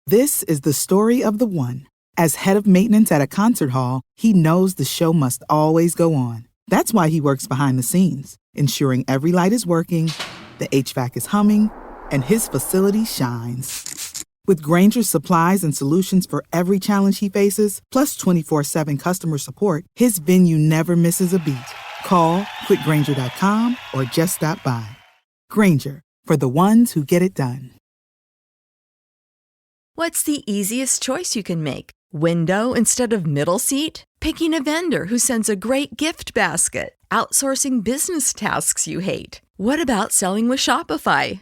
This is the story of the one. As head of maintenance at a concert hall, he knows the show must always go on. That's why he works behind the scenes, ensuring every light is working, the HVAC is humming, and his facility shines. With Grainger's supplies and solutions for every challenge he faces, plus 24/7 customer support, his venue never misses a beat. Call quickgrainger.com or just stop by. Grainger, for the ones who get it done. What's the easiest choice you can make? Window instead of middle seat? Picking a vendor who sends a great gift basket? Outsourcing business tasks you hate? What about selling with Shopify?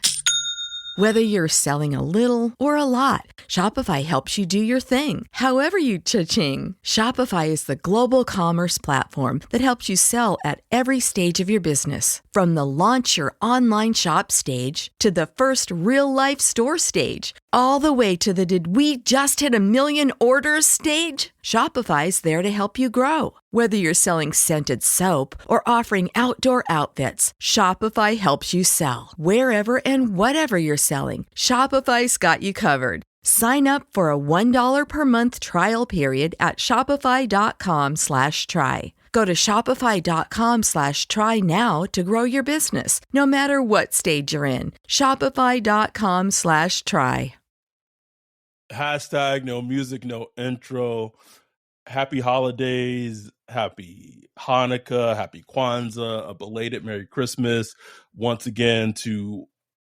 Whether you're selling a little or a lot, Shopify helps you do your thing, however you cha-ching. Shopify is the global commerce platform that helps you sell at every stage of your business. From the launch your online shop stage to the first real-life store stage, all the way to the did we just hit a million orders stage. Shopify's there to help you grow. Whether you're selling scented soap or offering outdoor outfits, Shopify helps you sell. Wherever and whatever you're selling, Shopify's got you covered. Sign up for a $1 per month trial period at shopify.com/try. Go to shopify.com/try now to grow your business, no matter what stage you're in. Shopify.com/try. Hashtag no music, no intro. Happy holidays, happy Hanukkah, happy Kwanzaa, a belated Merry Christmas once again to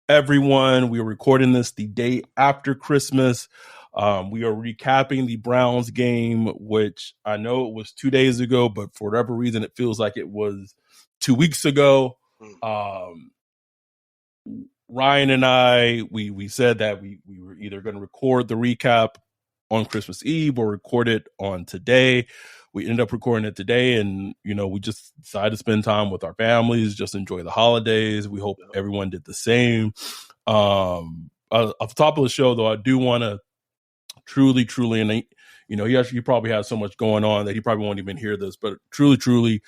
everyone. We are recording this the day after Christmas. We are recapping the Browns game, which I know it was 2 days ago, but for whatever reason, it feels like it was 2 weeks ago. Ryan and I, we said that we were either going to record the recap on Christmas Eve or record it on today. We ended up recording it today, and we just decided to spend time with our families, just enjoy the holidays. We hope everyone did the same. Off the top of the show, though, I do want to truly, and he probably has so much going on that he probably won't even hear this, but truly,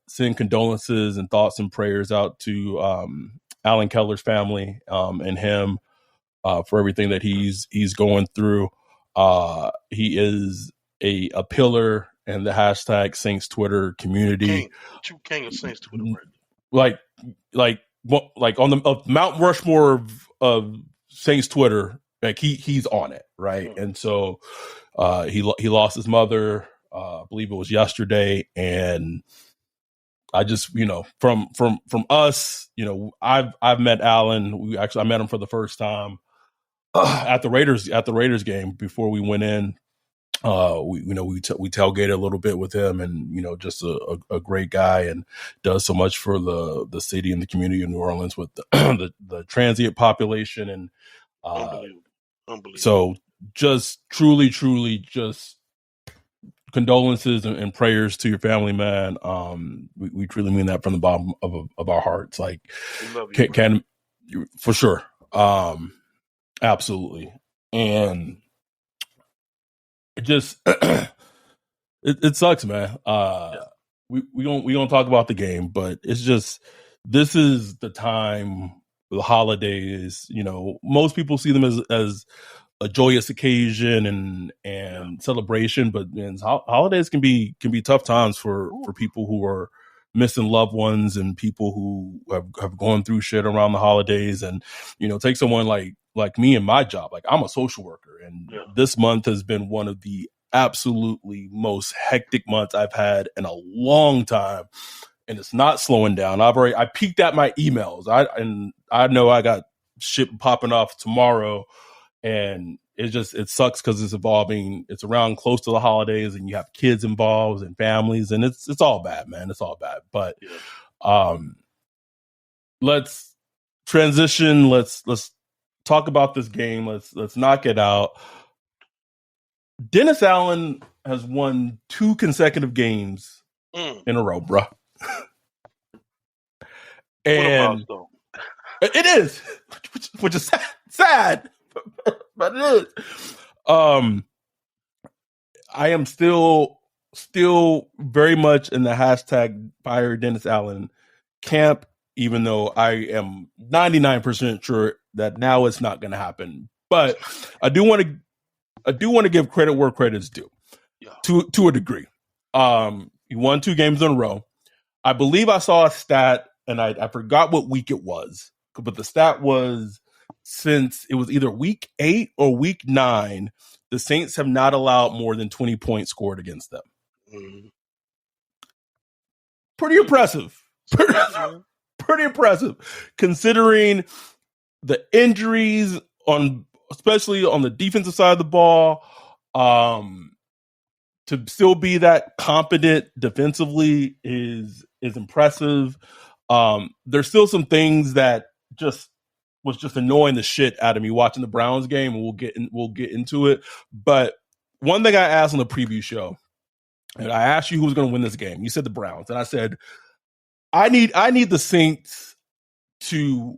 send condolences and thoughts and prayers out to Alan Keller's family and him for everything that he's going through. He is a pillar in the hashtag Saints Twitter community. King of Saints Twitter, right? Like on the Mount Rushmore of Saints Twitter, like he's on it, right? And so he lost his mother, I believe it was yesterday, and I just from us, I've met Alan. I met him for the first time at the Raiders game before we went in. We tailgated a little bit with him, and just a great guy, and does so much for the city and the community of New Orleans with the transient population, and Unbelievable. So just truly just condolences and prayers to your family, man. We truly mean that from the bottom of our hearts. Like, can for sure, absolutely, and it just it sucks, man. We don't talk about the game, but it's just this is the time, the holidays. Most people see them as a joyous occasion and celebration, but holidays can be tough times for people who are missing loved ones and people who have gone through shit around the holidays. And take someone like me and my job. Like, I'm a social worker, and this month has been one of the absolutely most hectic months I've had in a long time, and it's not slowing down. I peeked at my emails. I know I got shit popping off tomorrow, and it sucks because it's evolving. It's around close to the holidays, and you have kids involved and families, and it's all bad, man. It's all bad. But let's transition. Let's talk about this game. Let's knock it out. Dennis Allen has won 2 consecutive games in a row, bruh. And it is, which is sad, but it is. I am still very much in the hashtag fire Dennis Allen camp, even though I am 99% sure that now it's not going to happen. But I do want to give credit where credit is due, to a degree. He won 2 games in a row. I believe I saw a stat, and I forgot what week it was, but the stat was since it was either week 8 or week 9, the Saints have not allowed more than 20 points scored against them. Mm-hmm. Pretty impressive. Pretty impressive, considering the injuries especially on the defensive side of the ball. To still be that competent defensively is impressive. There's still some things that was just annoying the shit out of me watching the Browns game, and we'll get into it. But one thing I asked on the preview show, and I asked you who was going to win this game. You said the Browns, and I said I need the Saints to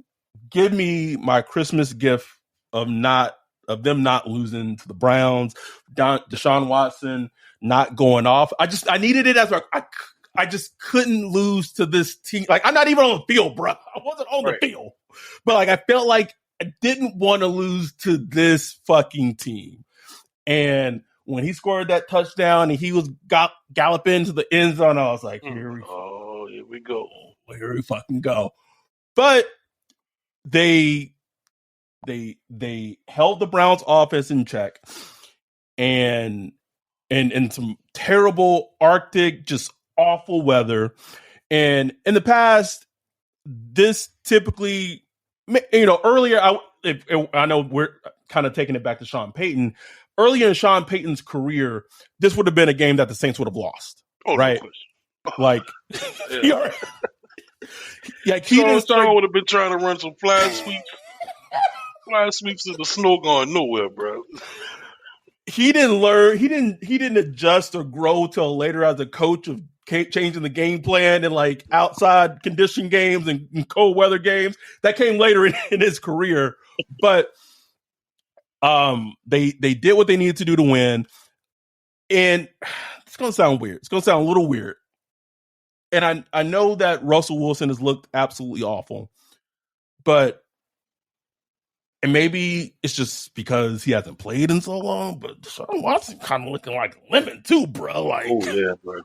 give me my Christmas gift of them not losing to the Browns, Deshaun Watson not going off. I needed it as I just couldn't lose to this team. Like, I'm not even on the field, bro. I wasn't on the field, but like I felt like I didn't want to lose to this fucking team. And when he scored that touchdown and he was galloping to the end zone, I was like, here we go. Here we fucking go. But they held the Browns offense in check, and some terrible Arctic, just awful weather. And in the past, this typically, earlier, I know we're kind of taking it back to Sean Payton. Earlier in Sean Payton's career, this would have been a game that the Saints would have lost, right? No, like, yeah, Sean would have been trying to run some fly sweeps in the snow going nowhere, bro. He didn't learn. He didn't adjust or grow till later as a coach of changing the game plan and like outside condition games and cold weather games. That came later in his career, but they did what they needed to do to win. And it's gonna sound weird. It's gonna sound a little weird. And I know that Russell Wilson has looked absolutely awful, but. And maybe it's just because he hasn't played in so long, but Deshaun Watson kind of looking like a lemon too, bro. Like, oh yeah, bro.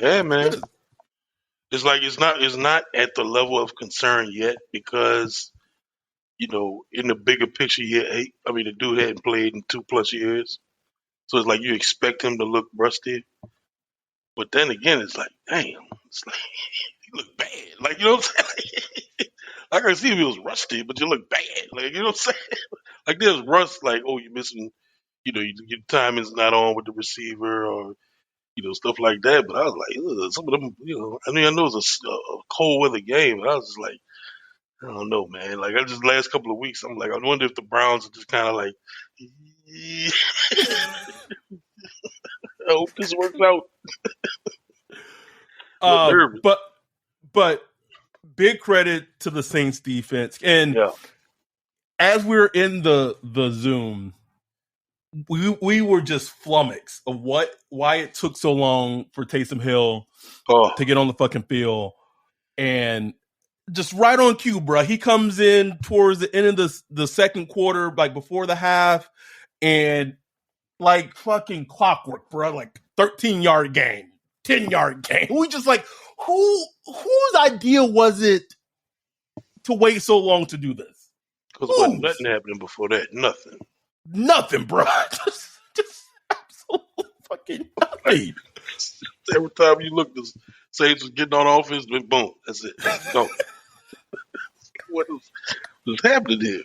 Yeah, man. It's like it's not at the level of concern yet because, in the bigger picture, the dude hadn't played in 2+ years, so it's like you expect him to look rusty. But then again, it's like, damn, it's like he look bad. Like, you know what I'm saying? I can see if he was rusty, but you look bad. Like, you know what I'm saying? Like, there's rust, like, oh, you're missing, your timing's not on with the receiver or, stuff like that. But I was like, some of them, I know it's a cold weather game, but I was just like, I don't know, man. Like, last couple of weeks, I'm like, I wonder if the Browns are just kind of like, I hope this works out. But big credit to the Saints defense. And as we're in the Zoom, we were just flummoxed of why it took so long for Taysom Hill to get on the fucking field. And just right on cue, bro. He comes in towards the end of the second quarter, like before the half, and like fucking clockwork, bro. Like 13-yard gain, 10-yard gain. We just like, whose idea was it to wait so long to do this? Because there wasn't nothing happening before that. Nothing, bro. just absolutely fucking nothing. Every time you look, the Saints was getting on offense, then boom, that's it. Go. What was happening here?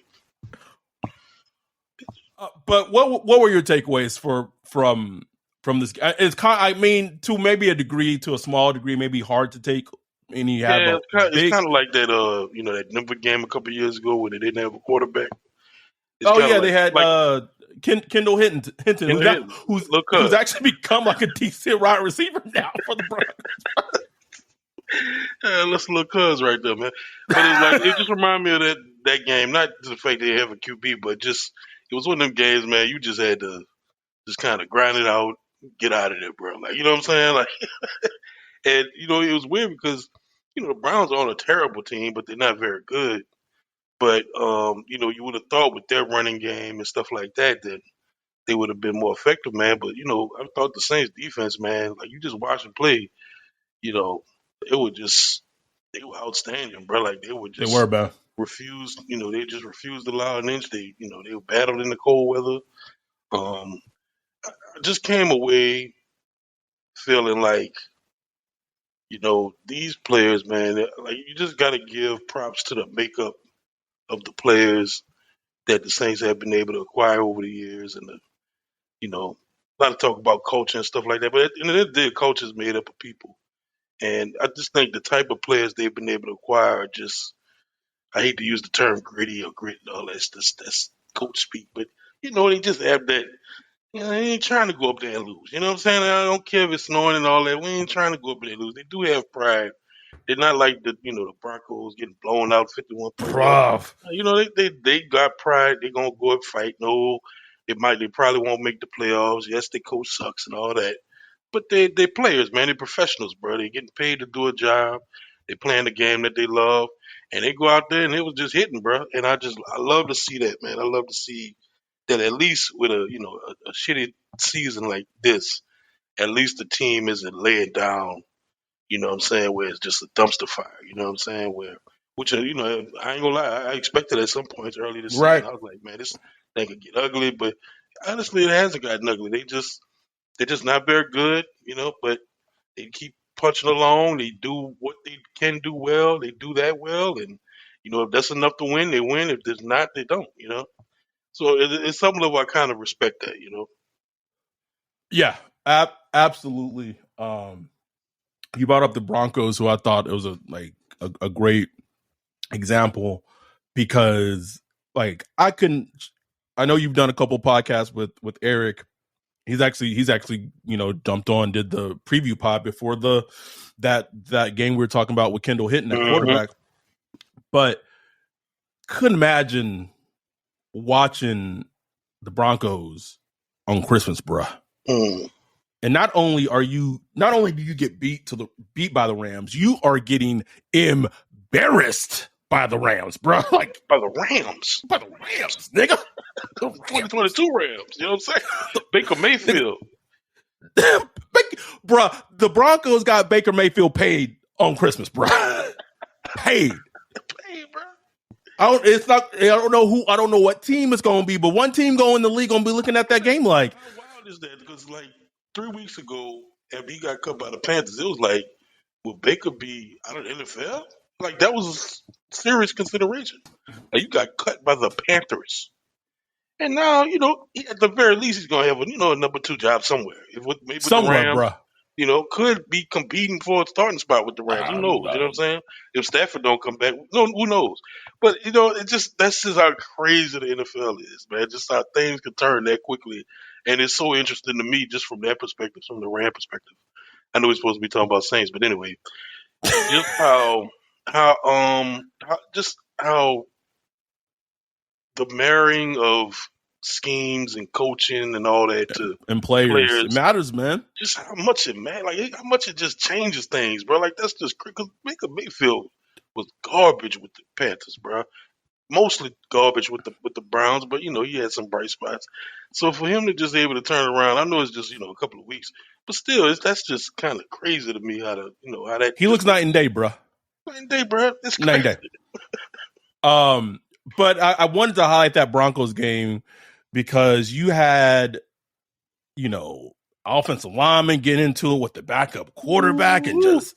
But what were your takeaways from this? It's to maybe a degree, to a small degree, maybe hard to take. And you have it's kind of like that. That Denver game a couple years ago when they didn't have a quarterback. They had Kendall Hinton, who's actually become like a decent wide receiver now for the Broncos. That's a little cuz right there, man. But it's like it just reminded me of that game. Not the fact they have a QB, but just it was one of them games, man. You just had to just kind of grind it out, get out of there, bro. Like, you know what I'm saying? Like, and it was weird because the Browns are on a terrible team, but they're not very good. But you would have thought with their running game and stuff like that they would have been more effective, man. But I thought the Saints defense, man, like you just watch them play, you know, it would just they were outstanding, bro. Like they would They just were, man. they just refused to allow an inch. They were battled in the cold weather. I just came away feeling like, these players, man, like you just got to give props to the makeup of the players that the Saints have been able to acquire over the years, and a lot of talk about culture and stuff like that. But at the end of the day, culture is made up of people, and I just think the type of players they've been able to acquire are just. I hate to use the term gritty or grit and all that. That's coach speak, but they just have that. They ain't trying to go up there and lose. You know what I'm saying? I don't care if it's snowing and all that. We ain't trying to go up there and lose. They do have pride. They're not like the Broncos getting blown out 51-3. Bruh. They got pride. They're gonna go and fight. No, they probably won't make the playoffs. Yes, their coach sucks and all that. But they players, man. They're professionals, bro. They're getting paid to do a job. They're playing the game that they love. And they go out there and it was just hitting, bro. And I love to see that, man. I love to see that at least with a shitty season like this, at least the team isn't laying down, what I'm saying, where it's just a dumpster fire, you know what I'm saying? Which I ain't gonna lie, I expected at some points early this Right. season. I was like, man, this thing could get ugly, but honestly, it hasn't gotten ugly. They're just not very good, but they keep punching along. They do what they can do well. They do that well, and if that's enough to win, they win. If there's not, they don't. So it's some level I kind of respect that. Yeah, absolutely. You brought up the Broncos, who I thought it was a great example because I know you've done a couple podcasts with Eric. He's actually jumped on, did the preview pod before that game we were talking about with Kendall Hinton at quarterback. But couldn't imagine watching the Broncos on Christmas, bruh. And not only do you get beat by the Rams, you are getting embarrassed by the Rams, bro. By the Rams, nigga. 2022 Rams. You know what I'm saying? Baker Mayfield. Bro, the Broncos got Baker Mayfield paid on Christmas, bro. Paid, bro. I don't know what team it's gonna be, but one team going in the league gonna be looking at that game like. How wild is that? Because 3 weeks ago, after he got cut by the Panthers, it was like, will Baker be out of the NFL? Like that was a serious consideration. Like you got cut by the Panthers, and now at the very least he's gonna have a number 2 job somewhere. Maybe somewhere, the Rams, bro. Could be competing for a starting spot with the Rams. Who knows? You know what I'm saying? If Stafford don't come back, no, who knows? But that's just how crazy the NFL is, man. Just how things can turn that quickly, and it's so interesting to me just from that perspective, from the Ram perspective. I know we're supposed to be talking about Saints, but anyway, just how the marrying of schemes and coaching and all that and players, it matters, man. Just how much it matters, like how much it just changes things, bro. Like that's just because Baker Mayfield was garbage with the Panthers, bro. Mostly garbage with the Browns, but he had some bright spots. So for him to just be able to turn around, I know it's just a couple of weeks, but still, that's just kind of crazy to me how that he looks night and day, bro. Night and day, bro. It's crazy. Night and day. But I wanted to highlight that Broncos game because you had, offensive linemen getting into it with the backup quarterback and just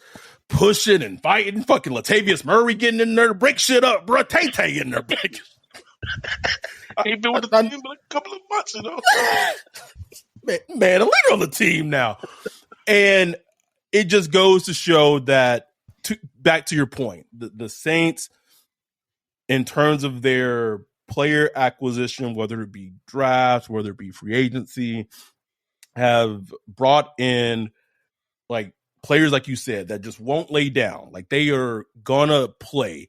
pushing and fighting. Fucking Latavius Murray getting in there to break shit up, bro. Tay in there. He's been with the team for a couple of months, Man, a leader on the team now. And it just goes to show that, back to your point, the Saints, in terms of their player acquisition, whether it be drafts, whether it be free agency, have brought in players, like you said, that just won't lay down. Like they are gonna play.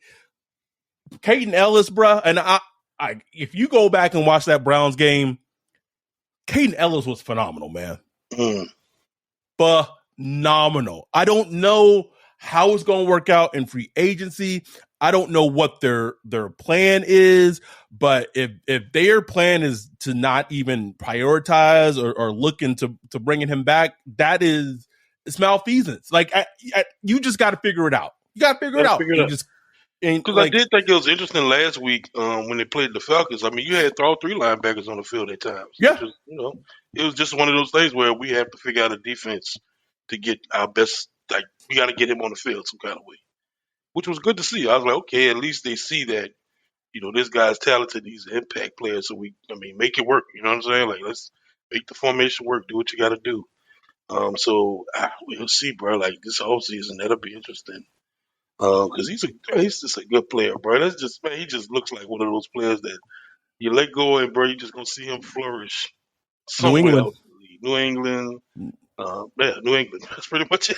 Caden Ellis, bro, and I if you go back and watch that Browns game, Caden Ellis was phenomenal, man. Phenomenal. I don't know how it's going to work out in free agency. I don't know what their plan is, but if their plan is to not even prioritize or look into bringing him back, it's malfeasance. Like you just got to figure it out. You got to figure it out. You just because I did think it was interesting last week when they played the Falcons. I mean, you had all 3 linebackers on the field at times. Yeah, Just, it was just one of those things where we have to figure out a defense to get our best. Like we got to get him on the field some kind of way, which was good to see. I was like, okay, at least they see that this guy's talented. He's an impact player, so make it work. You know what I'm saying? Like let's make the formation work. Do what you got to do. So we'll see, bro. Like this whole season, that'll be interesting. Because he's just a good player, bro. That's just he just looks like one of those players that you let go and bro, you're just gonna see him flourish somewhere else. New England. New England. That's pretty much it.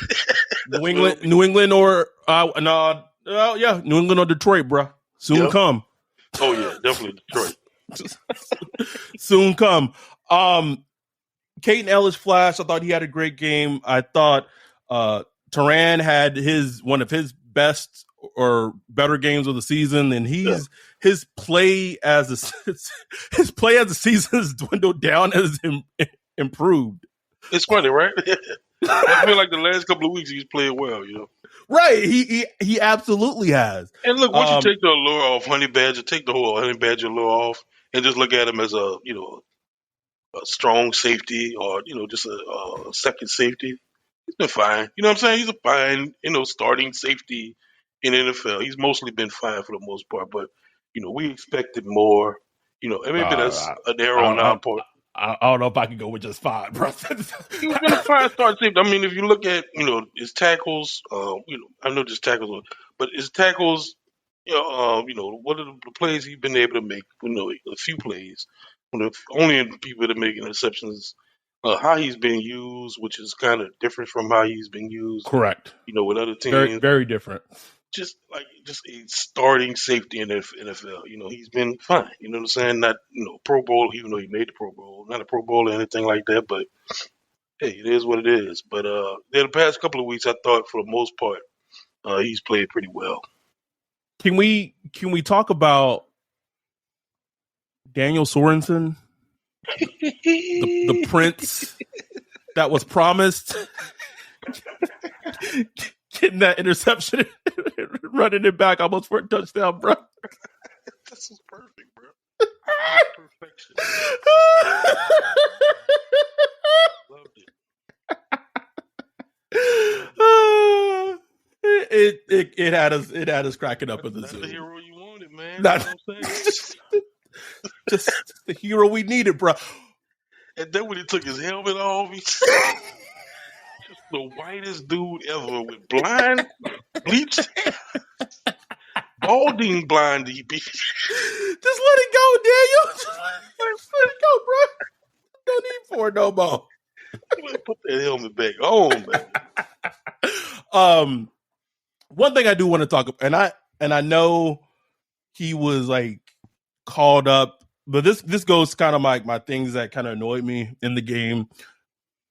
New England or New England or Detroit, bro. Soon come. Oh yeah, definitely Detroit. Soon come. Caden Ellis flash. I thought he had a great game. I thought Turan had one of his best or better games of the season, and his play as the season has dwindled down, has improved. It's funny, right? I feel like the last couple of weeks he's played well, Right, he absolutely has. And look, once you take the allure off Honey Badger, take the whole Honey Badger allure off, and just look at him as a strong safety or just a second safety. He's been fine. You know what I'm saying? He's a fine, starting safety in the NFL. He's mostly been fine for the most part, but we expected more. And maybe that's an error on our part. I don't know if I can go with just fine, bro. He's been a fine start safety. I mean, if you look at his tackles, I know just tackles, but his tackles, what are the plays he's been able to make? A few plays. Only people that are making exceptions. How he's been used, which is kind of different from how he's been used. Correct. With other teams. Very, very different. Just a starting safety in the NFL. He's been fine. You know what I'm saying? Not, Pro Bowl, even though he made the Pro Bowl. Not a Pro Bowl or anything like that, but hey, it is what it is. But the past couple of weeks, I thought for the most part, he's played pretty well. Can we talk about Daniel Sorensen? the prince that was promised, getting that interception, running it back almost for a touchdown, bro. This is perfect, bro. Perfection. Loved it. It had us cracking up in the Zoom. That's the hero you wanted, man. Just the hero we needed, bro. And then when he took his helmet off, he's just the whitest dude ever with blind, bleached hair. Balding blind DB. Just let it go, Daniel. Just let it go, bro. No need for it no more. Put that helmet back on, man. One thing I do want to talk about, and I know he was like called up, but this goes kind of like my things that kind of annoyed me in the game.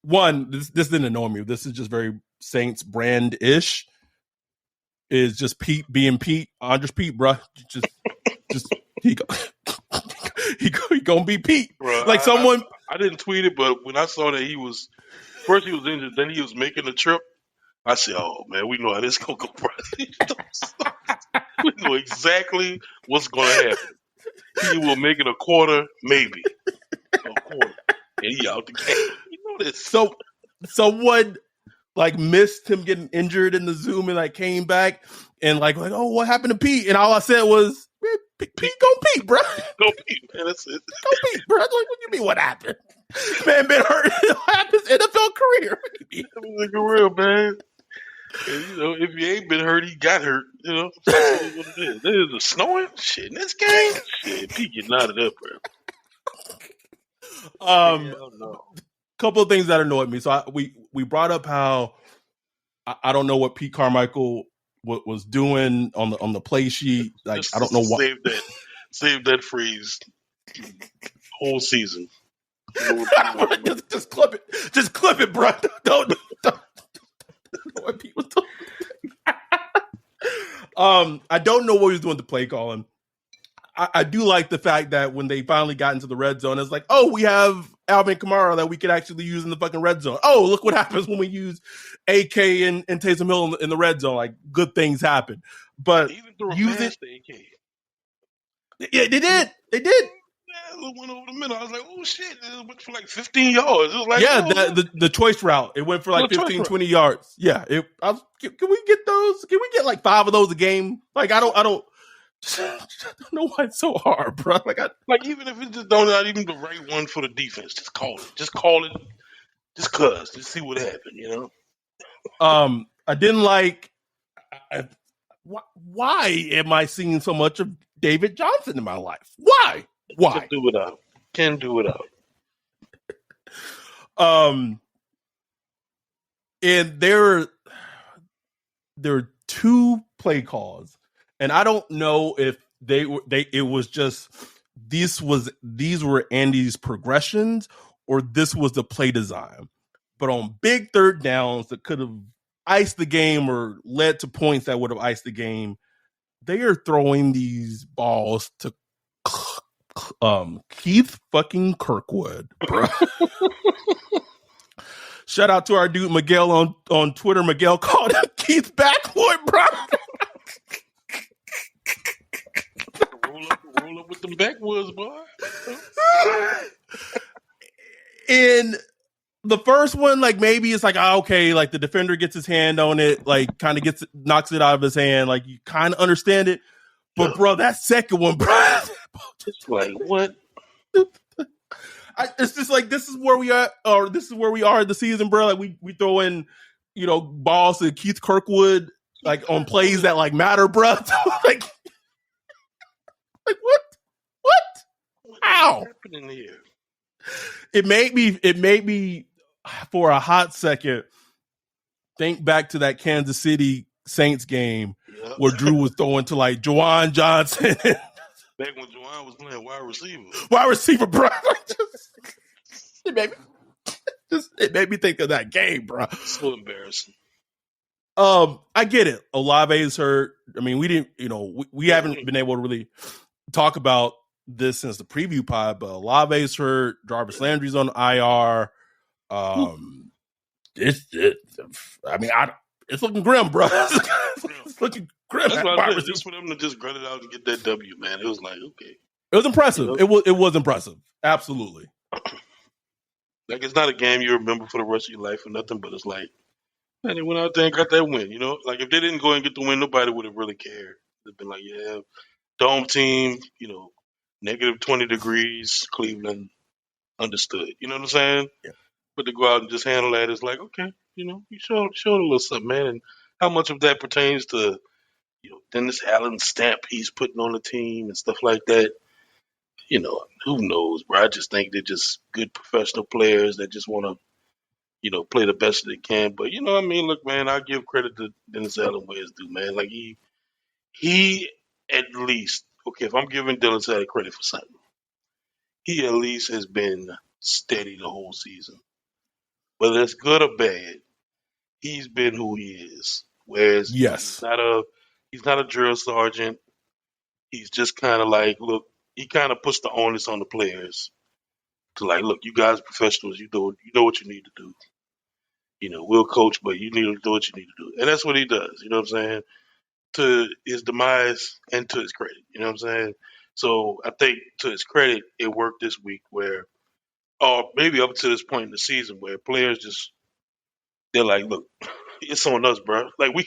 One, this didn't annoy me. This is just very Saints brand-ish. Is just Pete being Pete, Andres Pete, bro. Just he gonna be Pete. Bruh, like someone. I didn't tweet it, but when I saw that he was injured, then he was making the trip. I said, "Oh man, we know how this gonna go, bro. We know exactly what's gonna happen. He will make it a quarter, maybe a quarter, and he out the game. You know this." So someone like missed him getting injured in the Zoom and like came back and like oh, what happened to Pete? And all I said was, Pete go Pete, bro. Go Pete, man. That's it. Go Pete, bro. Like, what you mean? What happened? Man, been hurt. What happened? NFL career. It was real, man. And, if he ain't been hurt, he got hurt. That's what it is. There's a snowing shit in this game. Shit, Pete getting out of there, bro. Couple of things that annoyed me. So we brought up how I don't know what Pete Carmichael was doing on the play sheet. Like I don't know why. Save that phrase. Whole season. just clip it. Just clip it, bro. Don't know what Pete was doing. I don't know what he was doing to play calling. I do like the fact that when they finally got into the red zone, it's like, oh, we have Alvin Kamara that we could actually use in the fucking red zone. Oh, look what happens when we use AK and Taysom Hill in the red zone. Like, good things happen. But even threw a use pass it. to AK. Yeah, they did. They did. Yeah, it went over the middle. I was like, oh shit, it went for like 15 yards. It was like, yeah, the choice route. It went for like 15, 20 yards. Yeah. Can we get those? Can we get like 5 of those a game? Like, I don't know why it's so hard, bro. Like even if it's just not even the right one for the defense, just call it. Just call it. Just cuz. Just see what happened, you know? I didn't like. Why am I seeing so much of David Johnson in my life? Why? Can't do without. Can't do without. And there are 2 play calls, and I don't know if it was just these were Andy's progressions or this was the play design. But on big third downs that could have iced the game or led to points that would have iced the game, they are throwing these balls to Keith fucking Kirkwood, bro. Shout out to our dude Miguel on Twitter. Miguel called him Keith Backwood, bro. roll up with them backwoods, boy. And the first one, like maybe it's like, okay, like the defender gets his hand on it, like kind of knocks it out of his hand, like you kind of understand it. But bro, that second one, bro, it's like what? It's just like this is where we are, or this is where we are in the season, bro. Like we throw in, balls to Keith Kirkwood, like on plays that like matter, bro. like what? How? What's happening here? It made me for a hot second think back to that Kansas City Saints game where Drew was throwing to like Juwan Johnson. Back when Juwan was playing wide receiver. Wide receiver, bro. It made me think of that game, bro. So embarrassing. I get it. Olave is hurt. I mean, we didn't, we haven't been able to really talk about this since the preview pod, but Olave's hurt. Jarvis Landry's on IR. It's looking grim, bro. It's looking grim. That's what I said. Just for them to just grunt it out and get that W, man. It was like, okay. It was impressive. It was impressive. Absolutely. Like, it's not a game you remember for the rest of your life or nothing, but it's like, man, they went out there and got that win, Like, if they didn't go and get the win, nobody would have really cared. They'd been like, yeah, dome team, negative 20 degrees, Cleveland, understood. You know what I'm saying? Yeah. But to go out and just handle that is like, okay, you showed a little something, man. And how much of that pertains to, Dennis Allen's stamp he's putting on the team and stuff like that? Who knows, bro? I just think they're just good professional players that just want to, play the best that they can. But, what I mean? Look, man, I give credit to Dennis Allen where it's due, man. Like, he at least, okay, if I'm giving Dennis Allen credit for something, he at least has been steady the whole season. Whether it's good or bad, he's been who he is. Whereas yes, he's not a drill sergeant. He's just kind of like, look, he kind of puts the onus on the players to like, look, you guys are professionals. You know what you need to do. We'll coach, but you need to do what you need to do. And that's what he does. You know what I'm saying? To his demise and to his credit. You know what I'm saying? So I think to his credit, it worked this week where, or maybe up to this point in the season where players they're like, look, it's on us, bro. Like we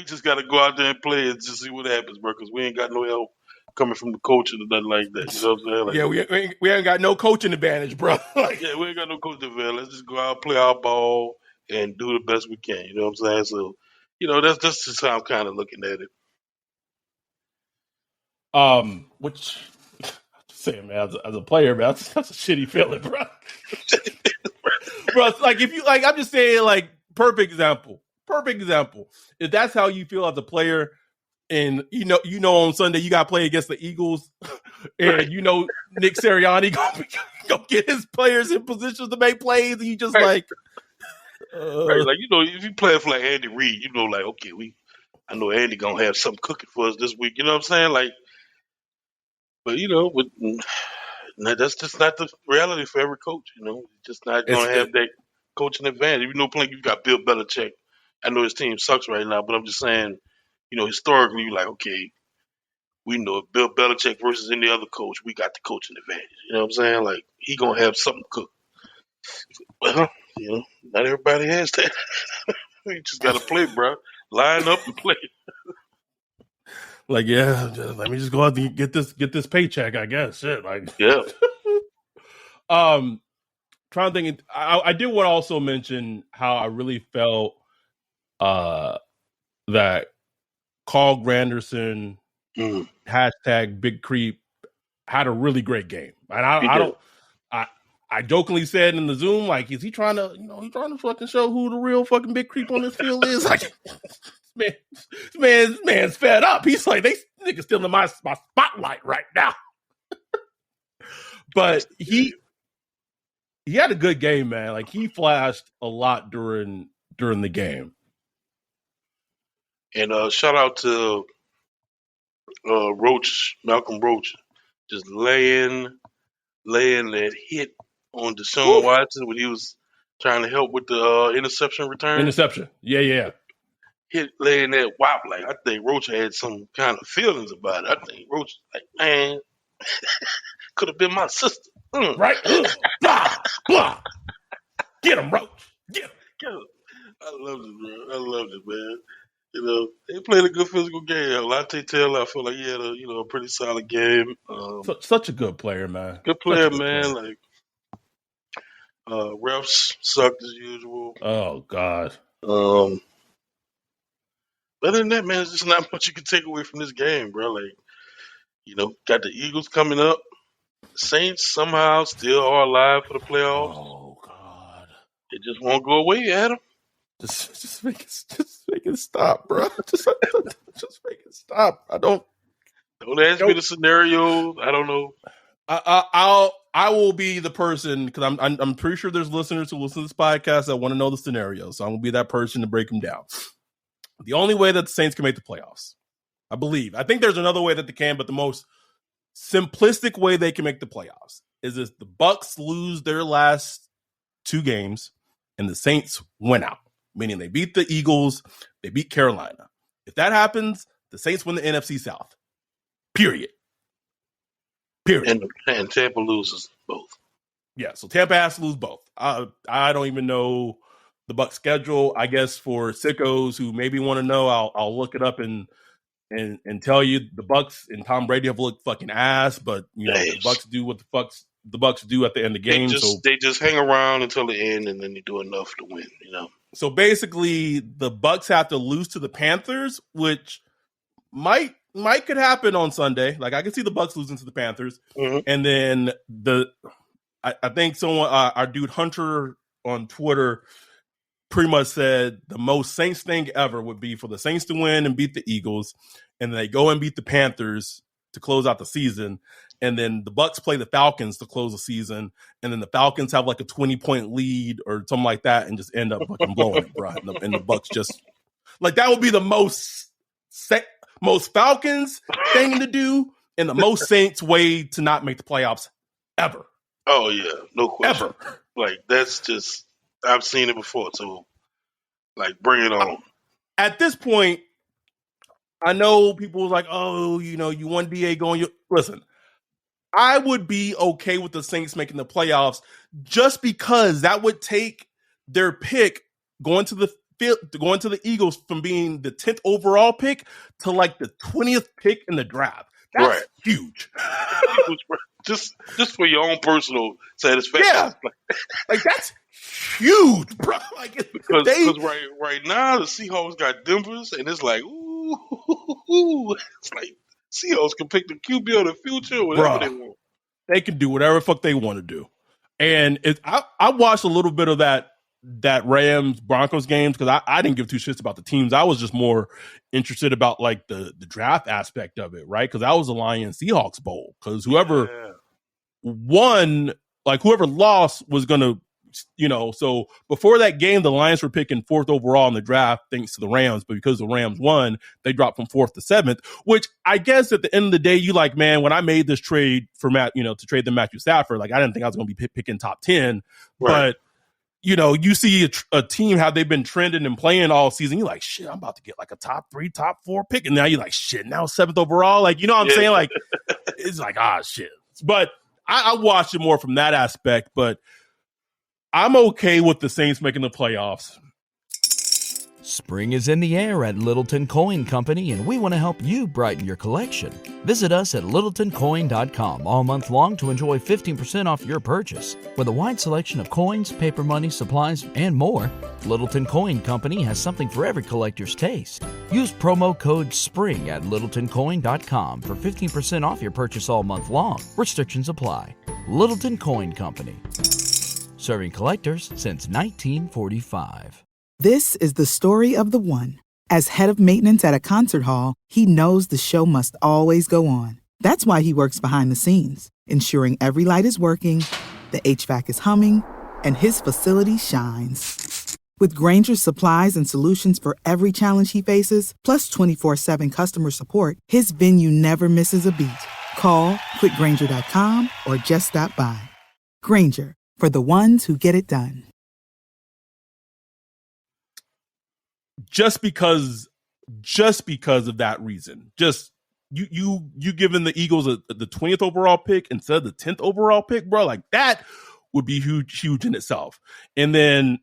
just got to go out there and play and just see what happens, bro, because we ain't got no help coming from the coach or nothing like that. You know what I'm saying? Like, yeah, we ain't got no coaching advantage, bro. Yeah, we ain't got no coaching advantage. Let's just go out, play our ball, and do the best we can. You know what I'm saying? So, that's just how I'm kind of looking at it. Which, saying, man, as a player, man, that's a shitty feeling, bro. Bro, it's like if you like, I'm just saying, like, perfect example. If that's how you feel as a player, and on Sunday you got to play against the Eagles, and Nick Sirianni go get his players in positions to make plays, and you just right. Like if you play for like Andy Reid, like, okay, we I know Andy gonna have something cooking for us this week. You know what I'm saying? Like, but that's just not the reality for every coach. You know, just not gonna have that coaching advantage. Even though playing, you got Bill Belichick. I know his team sucks right now, but I'm just saying, historically, you're like, okay, we know if Bill Belichick versus any other coach, we got the coaching advantage. You know what I'm saying? Like, he gonna have something cooked. Well, not everybody has that. You just gotta play, bro. Line up and play. Like, yeah, let me just go out and get this paycheck, I guess. Shit, like, yeah. Trying to think. I did want to also mention how I really felt that Carl Granderson hashtag Big Creep had a really great game, and I jokingly said in the Zoom, like, is he trying to, he's trying to fucking show who the real fucking Big Creep on this field is? Like, this man's fed up. He's like, they niggas still in my spotlight right now. But he had a good game, man. Like, he flashed a lot during the game. And shout out to Malcolm Roach, just laying that hit on Deshaun Watson when he was trying to help with the interception return. Interception. Yeah. Hit laying that whop. Like, I think Roach had some kind of feelings about it. I think Roach, like, man, could have been my sister. Right? blah. Get him, Roach. Get him. I loved it, bro. I loved it, man. They played a good physical game. Latte Taylor, I feel like he had a pretty solid game. Such a good player, man. Good player, man. Like, refs sucked as usual. Oh God. Other than that, man, there's just not much you can take away from this game, bro. Like, got the Eagles coming up. Saints somehow still are alive for the playoffs. Oh God. It just won't go away, Adam. Just make it stop, bro. Just make it stop. Don't ask me the scenario. I don't know. I will be the person, because I'm pretty sure there's listeners who listen to this podcast that want to know the scenario. So I'm gonna be that person to break them down. The only way that the Saints can make the playoffs, I think there's another way that they can, but the most simplistic way they can make the playoffs is if the Bucs lose their last 2 games and the Saints win out. Meaning they beat the Eagles, they beat Carolina. If that happens, the Saints win the NFC South. Period. And Tampa loses both. Yeah, so Tampa has to lose both. I don't even know the Bucs schedule. I guess for sickos who maybe want to know, I'll look it up and tell you the Bucs and Tom Brady have looked fucking ass, but the Bucs do what the Bucs do at the end of the game. They just hang around until the end, and then they do enough to win. So basically, the Bucs have to lose to the Panthers, which might could happen on Sunday. Like, I can see the Bucs losing to the Panthers, and then I think someone, our dude Hunter on Twitter, pretty much said the most Saints thing ever would be for the Saints to win and beat the Eagles, and then they go and beat the Panthers to close out the season. And then the Bucs play the Falcons to close the season, and then the Falcons have like a 20-point lead or something like that, and just end up fucking blowing it, bro. And the Bucs just like, that would be the most Falcons thing to do, and the most Saints way to not make the playoffs ever. Oh yeah, no question. Ever. Like, that's just, I've seen it before, so like, bring it on. At this point, I know people was like, oh, you won DA going. Listen. I would be okay with the Saints making the playoffs just because that would take their pick going to the Eagles from being the 10th overall pick to like the 20th pick in the draft. That's huge. just for your own personal satisfaction. Yeah. Like, that's huge, bro. Like, because right now the Seahawks got Denver's, and it's like, ooh, it's like, Seahawks can pick the QB of the future or whatever they want. They can do whatever the fuck they want to do. And I watched a little bit of that Rams Broncos games because I didn't give 2 shits about the teams. I was just more interested about like the draft aspect of it, right? Because that was the Lions Seahawks Bowl. Because whoever won, like whoever lost was going to So before that game, the Lions were picking 4th overall in the draft thanks to the Rams, but because the Rams won, they dropped from 4th to 7th, which I guess at the end of the day, you like, man, when I made this trade for to trade the Matthew Stafford, like I didn't think I was going to be picking top 10, Right. but you see a team, how they've been trending and playing all season. You're like, shit, I'm about to get like a top 3, top 4 pick. And now you're like, shit, now 7th overall. Like, you know what I'm saying? Like, it's like, shit. But I watched it more from that aspect, but I'm okay with the Saints making the playoffs. Spring is in the air at Littleton Coin Company, and we want to help you brighten your collection. Visit us at littletoncoin.com all month long to enjoy 15% off your purchase. With a wide selection of coins, paper money, supplies, and more, Littleton Coin Company has something for every collector's taste. Use promo code SPRING at littletoncoin.com for 15% off your purchase all month long. Restrictions apply. Littleton Coin Company. Serving collectors since 1945. This is the story of the one. As head of maintenance at a concert hall, he knows the show must always go on. That's why he works behind the scenes, ensuring every light is working, the HVAC is humming, and his facility shines. With Grainger's supplies and solutions for every challenge he faces, plus 24/7 customer support, his venue never misses a beat. Call quickgrainger.com or just stop by. Grainger, for the ones who get it done. Just because of that reason, just you giving the Eagles the 20th overall pick instead of the 10th overall pick, bro, like that would be huge in itself. And then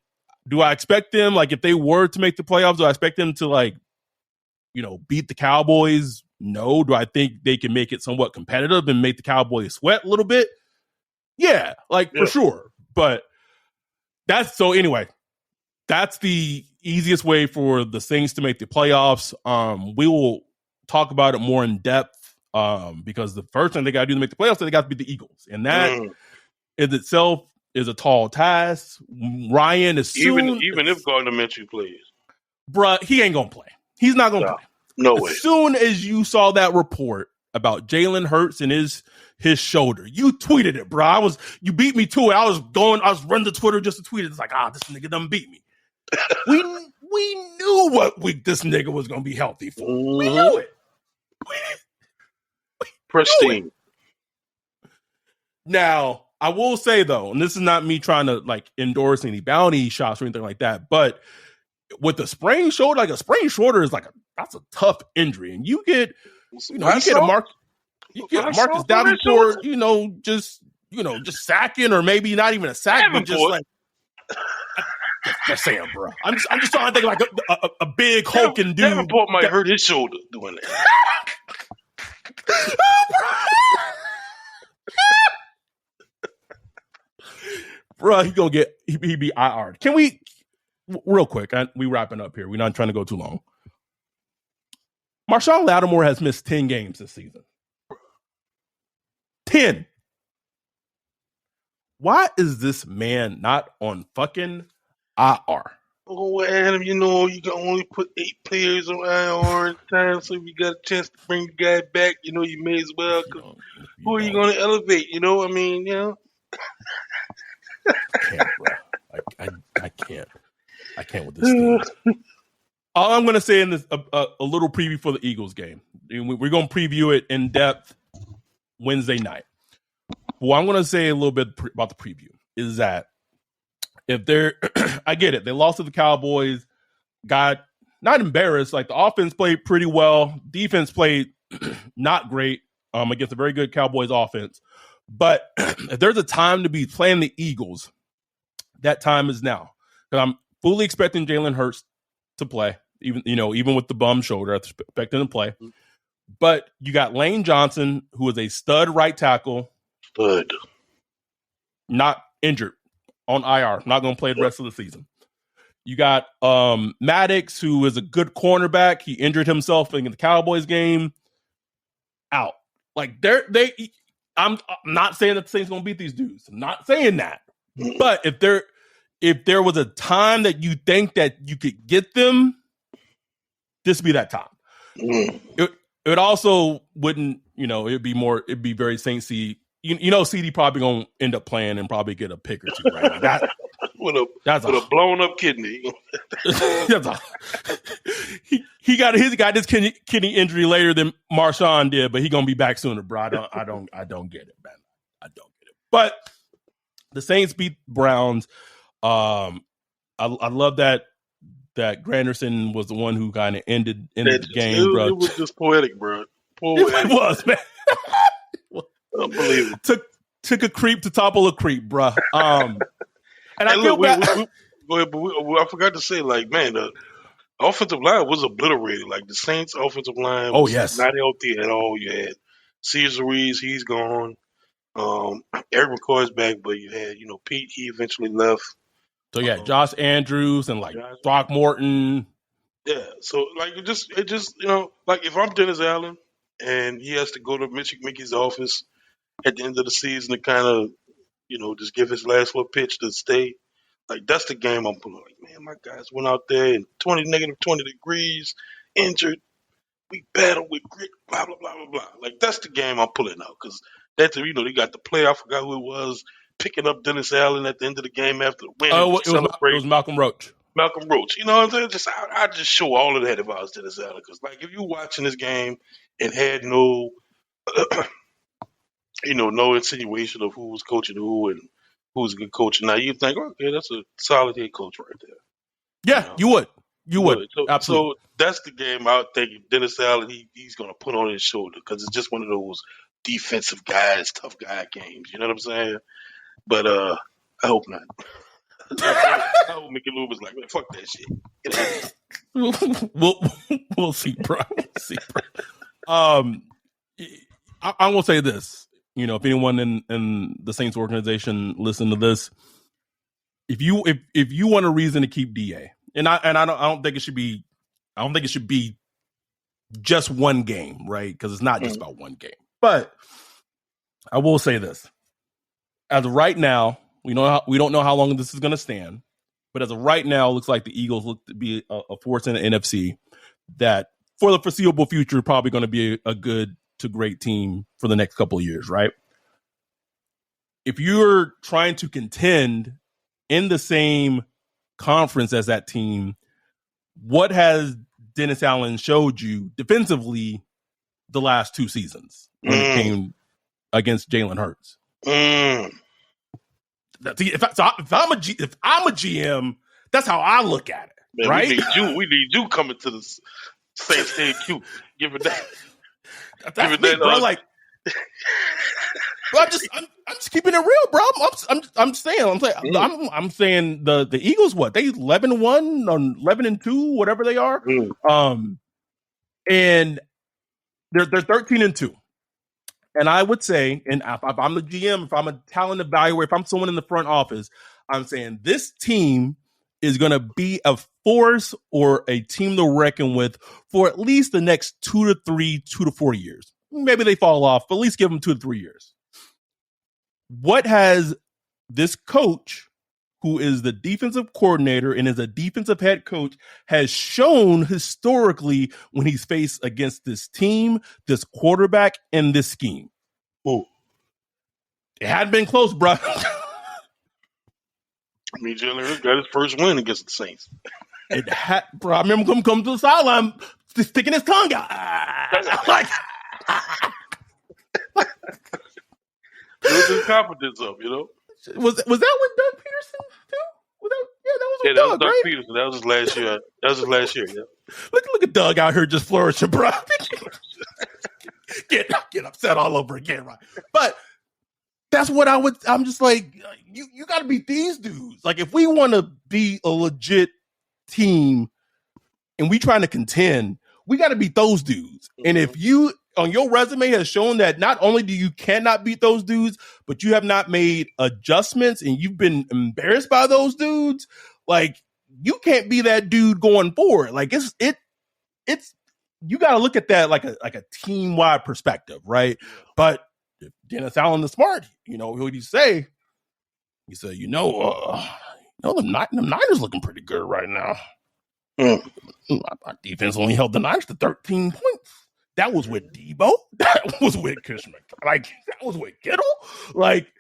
do I expect them, like if they were to make the playoffs, do I expect them to beat the Cowboys? No. Do I think they can make it somewhat competitive and make the Cowboys sweat a little bit? Yeah, for sure. But that's the easiest way for the Saints to make the playoffs. We will talk about it more in depth because the first thing they got to do to make the playoffs, they got to beat the Eagles. And that in itself is a tall task. Ryan is even if Gardner Minshew plays. Bruh, he ain't going to play. He's not going to play. No way. As soon as you saw that report about Jalen Hurts and his shoulder, you tweeted it, bro. You beat me to it. I was running to Twitter just to tweet it. It's like, this nigga done beat me. We knew what week this nigga was going to be healthy for. Mm-hmm. We knew it. Pristine. Now, I will say, though, and this is not me trying to endorse any bounty shots or anything like that, but with the sprained shoulder, a sprained shoulder is that's a tough injury. And you get a Marcus Davenport, just sacking, or maybe not even a sack, but just just saying, bro. I'm just trying to think a big hulking dude. Davenport might hurt his shoulder doing that. Bro, he be IR. Can we, real quick, we wrapping up here. We're not trying to go too long. Marshon Lattimore has missed 10 games this season. 10. Why is this man not on fucking IR? Oh, Adam, you can only put 8 players on IR at a time, so if you got a chance to bring the guy back, you may as well. Who are you going to elevate? I can't, bro. I can't. I can't with this thing. All I'm going to say in this, a little preview for the Eagles game. We're going to preview it in depth Wednesday night. What I'm going to say a little bit about the preview is that if they're, I get it, they lost to the Cowboys, got not embarrassed. The offense played pretty well. Defense played not great against a very good Cowboys offense. But if there's a time to be playing the Eagles, that time is now. Because I'm fully expecting Jalen Hurts to play, even with the bum shoulder, I expect him to play. But you got Lane Johnson, who is a stud right tackle. Stud. Not injured, on IR, not going to play the rest of the season. You got Maddox, who is a good cornerback. He injured himself in the Cowboys game. Out. I'm not saying that the Saints going to beat these dudes. I'm not saying that. But if there was a time that you think that you could get them, this would be that time. It also wouldn't, it'd be very Saints-y. CD probably going to end up playing and probably get a pick or two, right? with a blown up kidney. he got this kidney injury later than Marshawn did, but he gonna be back sooner, bro. I don't get it, man. I don't get it. But the Saints beat Browns. I love that Granderson was the one who kind of ended the game, bro. It was just poetic, bro. It was, man. Unbelievable. Took a creep to topple a creep, bro. And I feel bad. Go ahead, but I forgot to say, like, man, the offensive line was obliterated. Like, the Saints' offensive line was not healthy at all. You had Cesar Ruiz, he's gone. Eric McCoy's back, but you had, Pete, he eventually left. So, yeah, Josh Andrews and, like, Throckmorton. Yeah, so, like, it just like, if I'm Dennis Allen and he has to go to Mickey's office at the end of the season to kind of, just give his last little pitch to stay. Like, that's the game I'm pulling. Like, man, my guys went out there in negative 20 degrees, injured. We battled with grit, blah, blah, blah, blah, blah. Like, that's the game I'm pulling out. Because, they got the player, I forgot who it was, picking up Dennis Allen at the end of the game after the win. Oh, it was Malcolm Roach. Malcolm Roach. You know what I'm saying? I just show all of that if I was Dennis Allen. Because, like, if you're watching this game and had no... no insinuation of who was coaching who and who's a good coach. Now you think, okay, that's a solid head coach right there. Yeah, you would. You would. So, absolutely. So that's the game I think Dennis Allen, he's going to put on his shoulder because it's just one of those defensive guys, tough guy games. You know what I'm saying? But I hope not. I hope Mickey Lou was like, man, fuck that shit. Get out of here. We'll see, bro. I will say this. If anyone in the Saints organization listen to this, if you want a reason to keep DA, and I don't think it should be just one game, right? Because it's not just about one game. But I will say this: as of right now, we don't know how long this is going to stand, but as of right now, it looks like the Eagles look to be a force in the NFC that, for the foreseeable future, probably going to be a good to great team for the next couple of years, right? If you're trying to contend in the same conference as that team, what has Dennis Allen showed you defensively the last two seasons when it came against Jalen Hurts? If I'm a GM, that's how I look at it, man, right? We need you coming to the Saints Stadium, giving that. That's me, bro. Like, I'm just keeping it real, bro. I'm saying the Eagles. What, they 11-1 or 11-2, whatever they are. And they're 13-2. And I would say, and if I'm the GM, if I'm a talent evaluator, if I'm someone in the front office, I'm saying this team is going to be a force or a team to reckon with for at least the next 2 to 4 years. Maybe they fall off, but at least give them 2 to 3 years. What has this coach, who is the defensive coordinator and is a defensive head coach, has shown historically when he's faced against this team, this quarterback, and this scheme? Ooh. It hadn't been close, bro. I mean, Jalen Hurts got his first win against the Saints. Bro, I remember him coming to the sideline, sticking his tongue out. Like, it was his confidence up, Was that with Doug Peterson too? That was Doug, right? Peterson. That was his last year. Yeah. Look at Doug out here just flourishing, bro. get upset all over again, right? But that's what I'm just like, you got to beat these dudes. Like, if we want to be a legit team and we trying to contend, we got to beat those dudes. Mm-hmm. And if you on your resume has shown that not only do you cannot beat those dudes, but you have not made adjustments and you've been embarrassed by those dudes, like, you can't be that dude going forward. Like, it's you got to look at that like a team wide perspective, right? But if Dennis Allen is smart, what would he say? He said, the Niners looking pretty good right now. Our defense only held the Niners to 13 points. That was with Debo. That was with Kushman. Like, that was with Kittle. Like,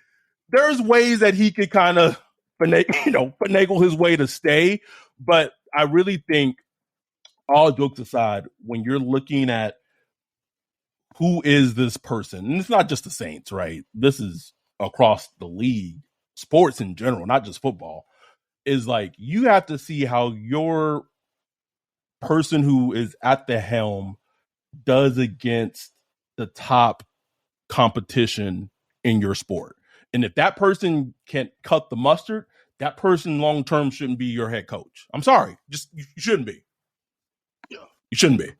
there's ways that he could kind of finagle his way to stay. But I really think, all jokes aside, when you're looking at who is this person, and it's not just the Saints, right? This is across the league, sports in general, not just football, is like you have to see how your person who is at the helm does against the top competition in your sport. And if that person can't cut the mustard, that person long term shouldn't be your head coach. I'm sorry. Just you shouldn't be. Yeah. You shouldn't be.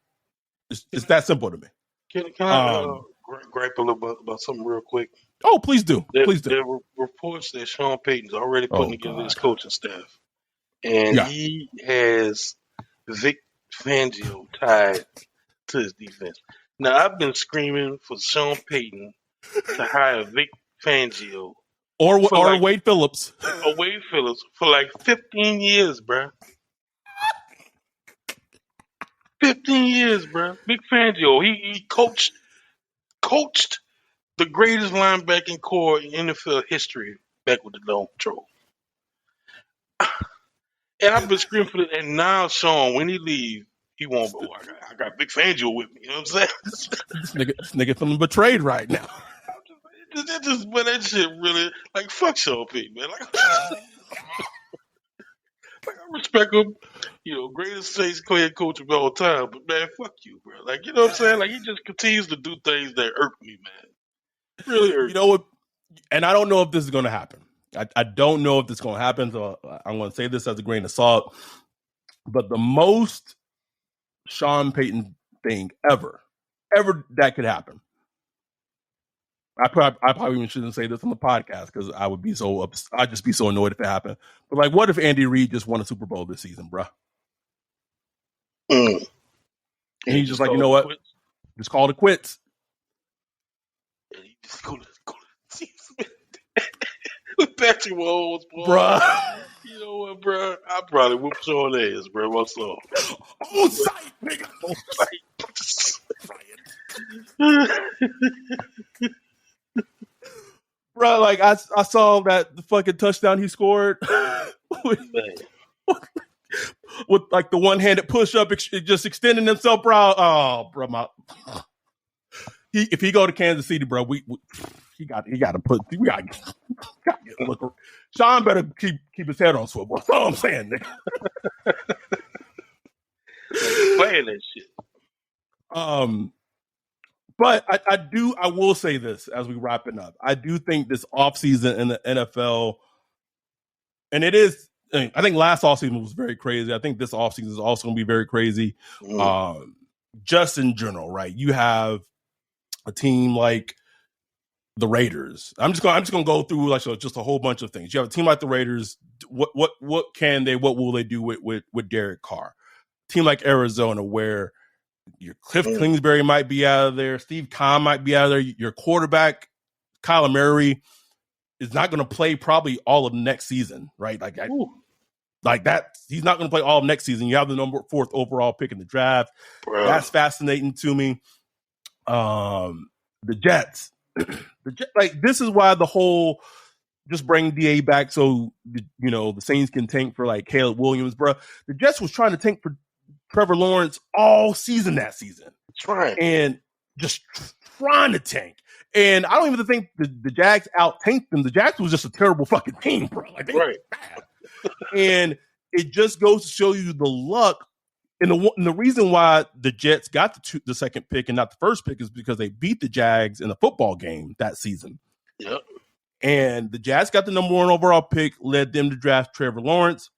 It's that simple to me. Can I gripe a little bit about something real quick? Oh, please do. Please do. There were reports that Sean Payton's already putting together his coaching staff. And Yeah. he has Vic Fangio tied to his defense. Now, I've been screaming for Sean Payton to hire Vic Fangio Or like- Wade Phillips. or Wade Phillips for like 15 years, bruh. 15 years, bruh. Vic Fangio, he coached the greatest linebacking core in NFL history back with the Dome Patrol. And I've been screaming for it. And now Sean, when he leaves, he won't go. I got Vic Fangio with me. You know what I'm saying? This nigga feeling betrayed right now. That shit really, like, fuck Sean Payton, man. Like, I respect him, greatest Saints head coach of all time, but man, fuck you, bro. Like, you know what I'm saying? Like, he just continues to do things that irk me, man. Really irk me. You know what? And I don't know if this is going to happen. I don't know if this is going to happen, so I'm going to say this as a grain of salt. But the most Sean Payton thing ever that could happen. I probably even shouldn't say this on the podcast because I would be I'd just be so annoyed if it happened. But like, what if Andy Reid just won a Super Bowl this season, bro? Mm. And he's just like, you know what? Just call it quits. And he just go to the season with Patrick Mahomes, boy. Bruh. You know what, bro? I probably whoop Sean ass, bro. What's up? On site, nigga. On site. Bro, like I saw that the fucking touchdown he scored with like the one-handed push-up, just extending himself, bro. Oh, bro, if he go to Kansas City, bro, we got to look. Sean better keep his head on swivel. That's all I'm saying, nigga. Playing that shit. But I will say this as we wrapping up. I do think this offseason in the NFL, and it is, I think last offseason was very crazy. I think this offseason is also going to be very crazy. Just in general, right? You have a team like the Raiders. I'm just going to go through like just a whole bunch of things. You have a team like the Raiders. What will they do with Derek Carr? Team like Arizona, where your Cliff Kingsbury might be out of there. Steve Kahn might be out of there. Your quarterback, Kyler Murray, is not going to play probably all of next season, right? Like that. He's not going to play all of next season. You have the number 4th overall pick in the draft. Bro. That's fascinating to me. The Jets. Like, this is why the whole just bring DA back so, the Saints can tank for, like, Caleb Williams, bro. The Jets was trying to tank for Trevor Lawrence all season that season. Trying. And just trying to tank. And I don't even think the Jags out-tanked them. The Jags was just a terrible fucking team, bro. Like, they were bad. And it just goes to show you the luck. And the reason why the Jets got the second pick and not the first pick is because they beat the Jags in a football game that season. Yep. And the Jags got the number 1 overall pick, led them to draft Trevor Lawrence.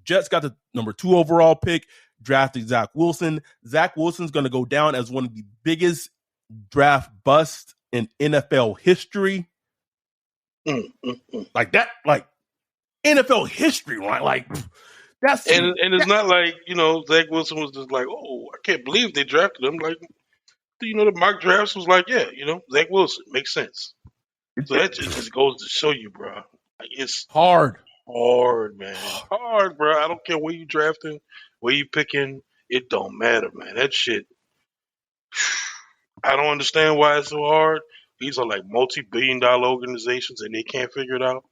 Jets got the number 2 overall pick, drafted Zach Wilson. Zach Wilson's going to go down as one of the biggest draft busts in NFL history. Like that, like NFL history, right? Like that's and it's not like Zach Wilson was just like, oh, I can't believe they drafted him. Like, the mock drafts was like, yeah, Zach Wilson makes sense. So that just goes to show you, bro. Like, it's hard, man, hard, bro. I don't care where you drafting, where you picking, it don't matter, man. That shit. I don't understand why it's so hard. These are like multi-billion-dollar organizations and they can't figure it out.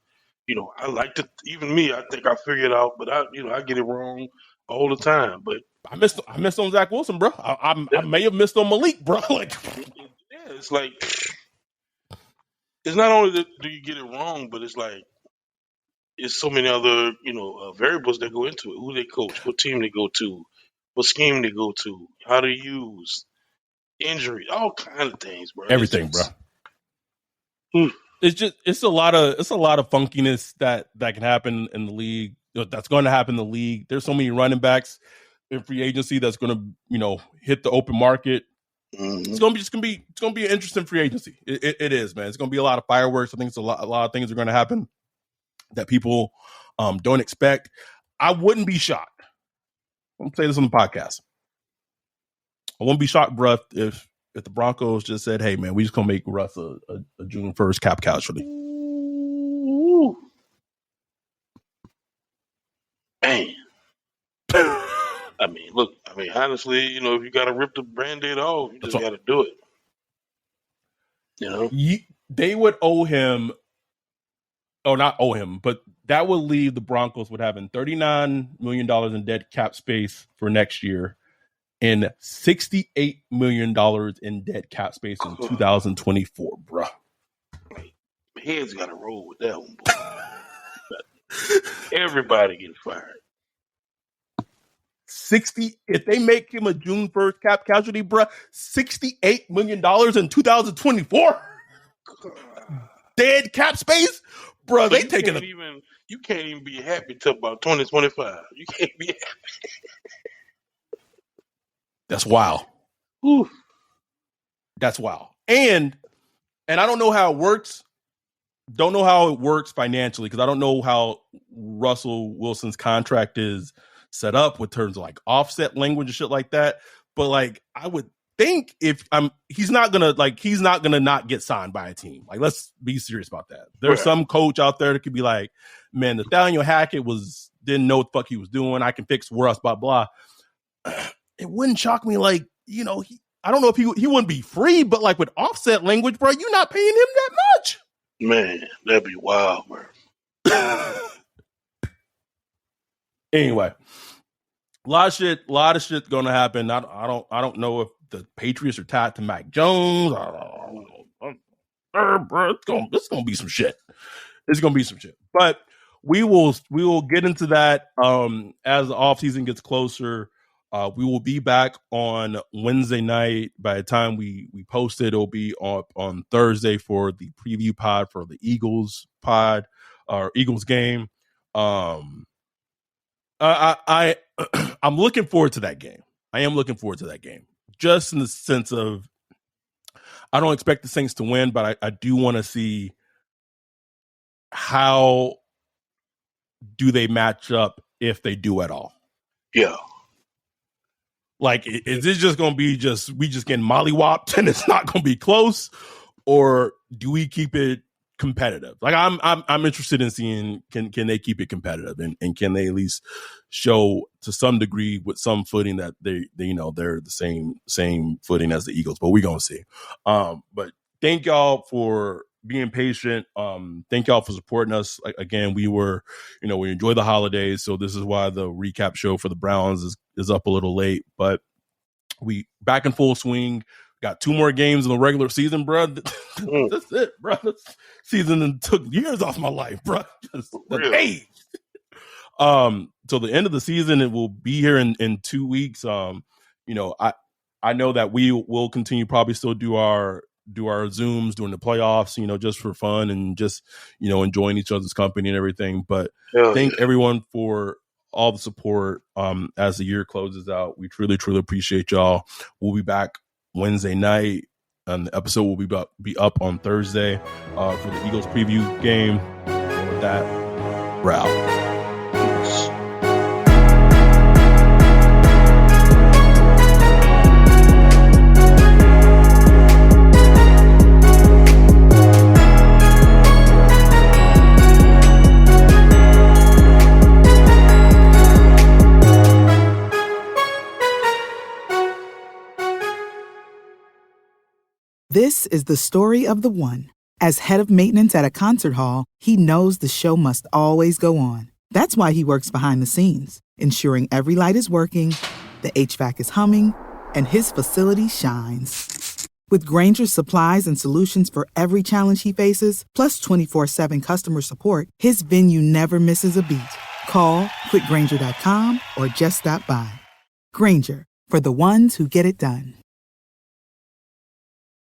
I like to, even me, I think I figure it out, but I get it wrong all the time. But I missed on Zach Wilson, bro. I may have missed on Malik, bro. Like, yeah, it's like, it's not only that do you get it wrong, but it's like, it's so many other, variables that go into it. Who they coach, what team they go to, what scheme they go to, how they use, injury, all kind of things, bro. everything, bro. Whew. It's a lot of funkiness that can happen in the league. That's going to happen in the league. There's so many running backs in free agency that's going to hit the open market. Mm-hmm. It's going to be an interesting free agency. It is, man. It's going to be a lot of fireworks. I think it's a lot of things are going to happen that people don't expect. I wouldn't be shocked. I'm going to say this on the podcast. I wouldn't be shocked, bruh, if the Broncos just said, "Hey, man, we just gonna make Russ a June 1st cap casualty." Ooh. Man. Honestly, if you got to rip the Band-Aid off, you just got to do it. They would owe him, not owe him, but that would leave the Broncos with having $39 million in dead cap space for next year and $68 million in dead cap space in 2024, bro. Heads got to roll with that one, boy. Everybody gets fired. If they make him a June 1st cap casualty, bro, $68 million in 2024 dead cap space, bro. So you can't even be happy till about 2025. You can't be happy. That's wild. Ooh. That's wild. And I don't know how it works. Don't know how it works financially because I don't know how Russell Wilson's contract is set up with terms of like offset language and shit like that. But like, I would think he's not gonna not get signed by a team. Like, let's be serious about that. There's some coach out there that could be like, man, Nathaniel Hackett didn't know what the fuck he was doing. I can fix Russ, blah, blah. It wouldn't shock me. Like, I don't know if he wouldn't be free, but like with offset language, bro, you're not paying him that much. Man, that'd be wild, bro. Anyway, a lot of shit going to happen. I don't know if the Patriots are tied to Mac Jones. Bro, it's gonna be some shit. It's gonna be some shit. But we will get into that as the offseason gets closer. We will be back on Wednesday night. By the time we post it, it'll be on Thursday for the preview pod for the Eagles pod or Eagles game. I'm looking forward to that game. I am looking forward to that game. Just in the sense of, I don't expect the Saints to win, but I do want to see how do they match up if they do at all. Yeah. Like, is this just going to be we just getting mollywopped and it's not going to be close, or do we keep it competitive? Like, I'm interested in seeing can they keep it competitive and can they at least show to some degree with some footing that they're the same footing as the Eagles, but we're gonna see. But thank y'all for being patient. Thank y'all for supporting us. Again, we enjoy the holidays, so this is why the recap show for the Browns is up a little late, but we back in full swing. Got 2 more games in the regular season, bro. That's it, bro. This season took years off my life, bro. Just age. So the end of the season, it will be here in 2 weeks. I know that we will continue probably still do our Zooms during the playoffs, just for fun and just, enjoying each other's company and everything. But thank everyone for all the support as the year closes out. We truly, truly appreciate y'all. We'll be back Wednesday night, and the episode will be up on Thursday for the Eagles preview game. And with that, we're out. This is the story of the one. As head of maintenance at a concert hall, he knows the show must always go on. That's why he works behind the scenes, ensuring every light is working, the HVAC is humming, and his facility shines. With Grainger's supplies and solutions for every challenge he faces, plus 24/7 customer support, his venue never misses a beat. Call quickgrainger.com or just stop by. Grainger, for the ones who get it done.